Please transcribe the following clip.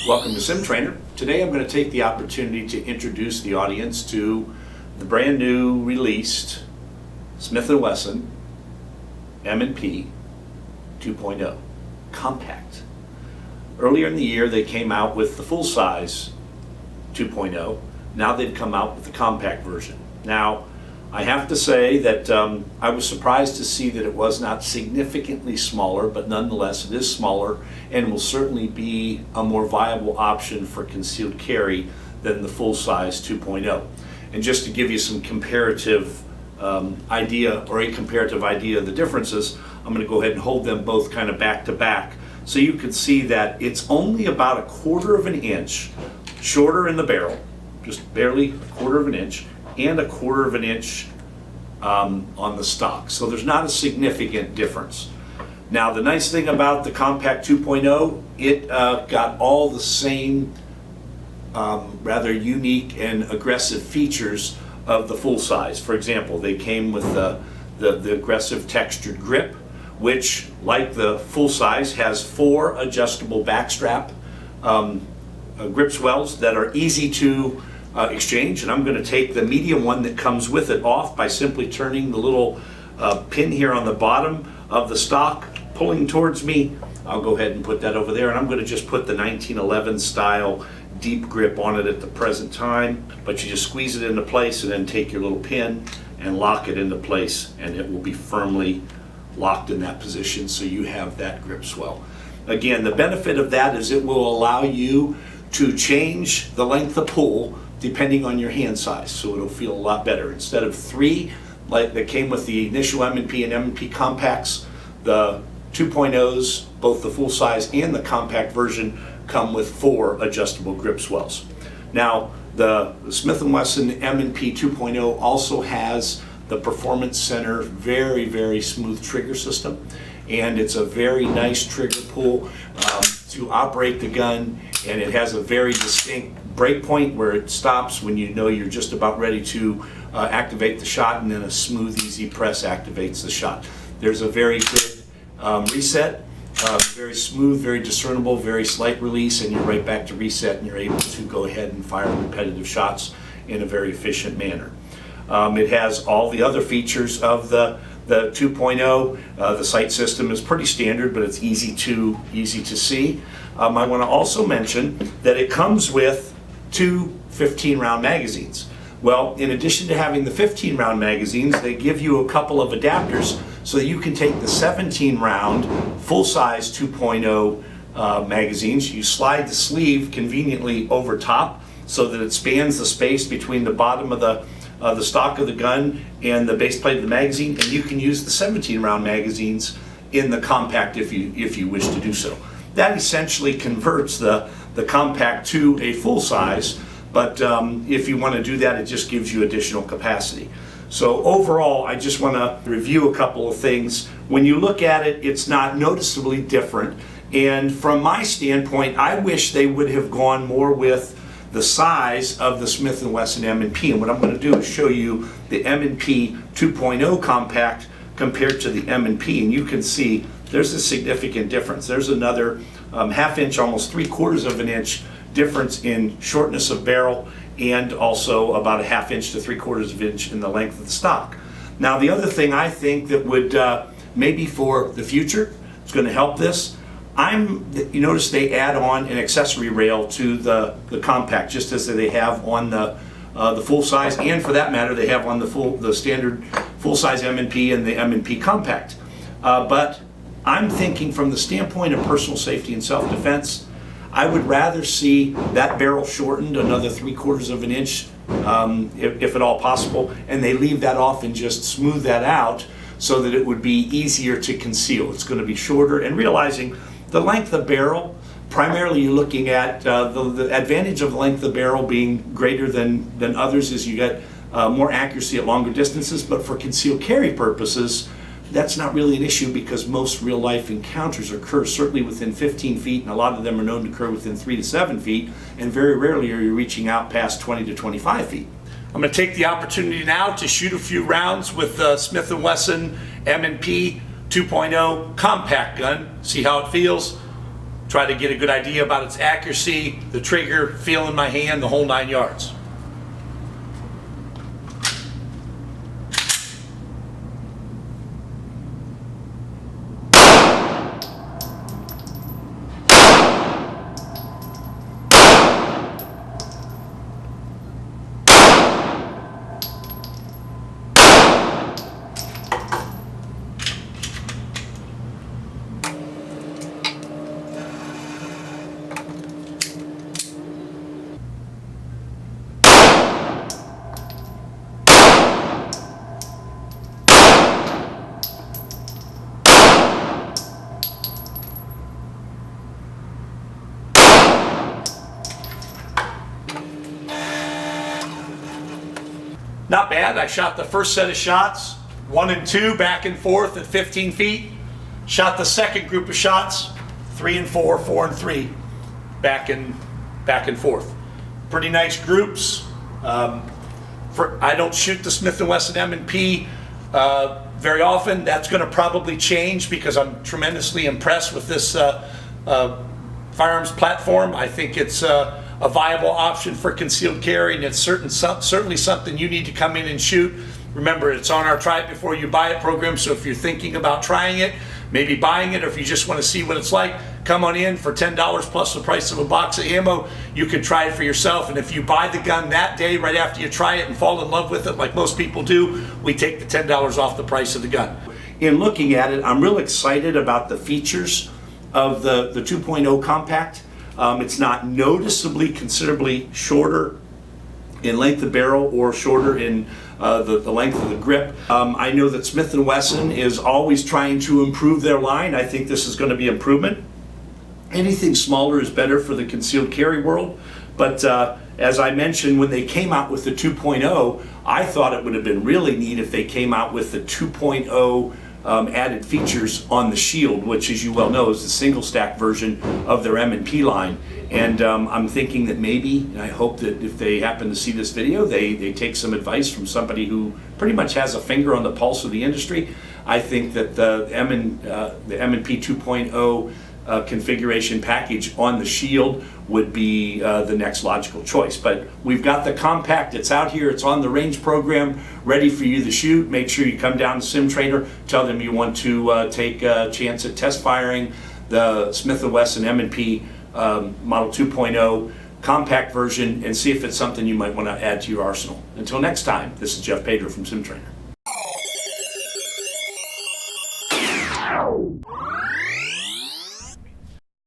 Welcome to SimTrainer. Today I'm going to take the opportunity to introduce the audience to the brand new released Smith & Wesson M&P 2.0 Compact. Earlier in the year they came out with the full-size 2.0. Now they've come out with the compact version. Now I have to say that I was surprised to see that it was not significantly smaller, but nonetheless it is smaller and will certainly be a more viable option for concealed carry than the full-size 2.0. And just to give you some comparative idea of the differences, I'm going to go ahead and hold them both kind of back to back so you can see that it's only about 1/4 of an inch shorter in the barrel, just barely 1/4 of an inch, and 1/4 of an inch on the stock. So there's not a significant difference. Now the nice thing about the Compact 2.0, it got all the same rather unique and aggressive features of the full size. For example, they came with the aggressive textured grip, which, like the full size, has 4 adjustable backstrap grip swells that are easy to exchange. And I'm going to take the medium one that comes with it off by simply turning the little pin here on the bottom of the stock, pulling towards me. I'll go ahead and put that over there, and I'm going to just put the 1911 style deep grip on it at the present time. But you just squeeze it into place and then take your little pin and lock it into place, and it will be firmly locked in that position so you have that grip swell. Again, the benefit of that is it will allow you to change the length of pull depending on your hand size, so it'll feel a lot better. Instead of 3 like that came with the initial M&P and M&P compacts, the 2.0s, both the full size and the compact version, come with 4 adjustable grip swells. Now the Smith & Wesson M&P 2.0 also has the Performance Center very smooth trigger system, and it's a very nice trigger pull to operate the gun, and it has a very distinct break point where it stops when you know you're just about ready to activate the shot, and then a smooth easy press activates the shot. There's a very good reset, very smooth, very discernible, very slight release, and you're right back to reset, and you're able to go ahead and fire repetitive shots in a very efficient manner. It has all the other features of the 2.0. The sight system is pretty standard, but it's easy to see. I want to also mention that it comes with 2 15-round magazines. Well, in addition to having the 15-round magazines, they give you a couple of adapters so that you can take the 17-round full-size 2.0 magazines. You slide the sleeve conveniently over top so that it spans the space between the bottom of the stock of the gun and the base plate of the magazine, and you can use the 17-round magazines in the compact if you wish to do so. That essentially converts the compact to a full size, but if you want to do that, it just gives you additional capacity. So overall, I just want to review a couple of things. When you look at it, it's not noticeably different, and from my standpoint, I wish they would have gone more with the size of the Smith & Wesson M&P. And what I'm going to do is show you the M&P 2.0 compact compared to the M&P, and you can see there's a significant difference. There's another ½ inch, almost 3/4 of an inch difference in shortness of barrel, and also about a ½ inch to 3/4 of an inch in the length of the stock. Now the other thing I think that would maybe for the future is going to help this, you notice they add on an accessory rail to the compact, just as they have on the full size, and for that matter they have on the standard full size M&P and the M&P compact. But I'm thinking from the standpoint of personal safety and self-defense, I would rather see that barrel shortened another 3/4 of an inch, if at all possible, and they leave that off and just smooth that out so that it would be easier to conceal. It's going to be shorter, and realizing the length of barrel, primarily you're looking at the advantage of the length of barrel being greater than others is you get more accuracy at longer distances, but for concealed carry purposes, that's not really an issue because most real life encounters occur certainly within 15 feet, and a lot of them are known to occur within 3 to 7 feet, and very rarely are you reaching out past 20 to 25 feet. I'm going to take the opportunity now to shoot a few rounds with the Smith & Wesson M&P 2.0 compact gun, see how it feels. try to get a good idea about its accuracy, the trigger, feel in my hand, the whole 9 yards. Not bad. I shot the first set of shots, 1 and 2, back and forth at 15 feet. Shot the second group of shots, 3 and 4, 4 and 3, back and forth. Pretty nice groups. I don't shoot the Smith & Wesson M&P very often. That's going to probably change because I'm tremendously impressed with this firearms platform. I think it's a viable option for concealed carry, and it's certainly something you need to come in and shoot. Remember, it's on our Try It Before You Buy It program, so if you're thinking about trying it, maybe buying it, or if you just want to see what it's like, come on in for $10 plus the price of a box of ammo. You can try it for yourself, and if you buy the gun that day, right after you try it and fall in love with it like most people do, we take the $10 off the price of the gun. In looking at it, I'm real excited about the features of the 2.0 compact. It's not noticeably considerably shorter in length of barrel or shorter in the length of the grip. I know that Smith & Wesson is always trying to improve their line. I think this is going to be improvement. Anything smaller is better for the concealed carry world, but as I mentioned, when they came out with the 2.0, I thought it would have been really neat if they came out with the 2.0 added features on the shield, which, as you well know, is the single stack version of their M&P line. And I'm thinking that maybe, and I hope that if they happen to see this video, they take some advice from somebody who pretty much has a finger on the pulse of the industry. I think that the M&P 2.0 configuration package on the shield would be the next logical choice. But we've got the compact, it's out here, it's on the range program, ready for you to shoot. Make sure you come down to SimTrainer, tell them you want to take a chance at test firing the Smith & Wesson M&P Model 2.0 compact version and see if it's something you might want to add to your arsenal. Until next time, this is Jeff Pedro from SimTrainer.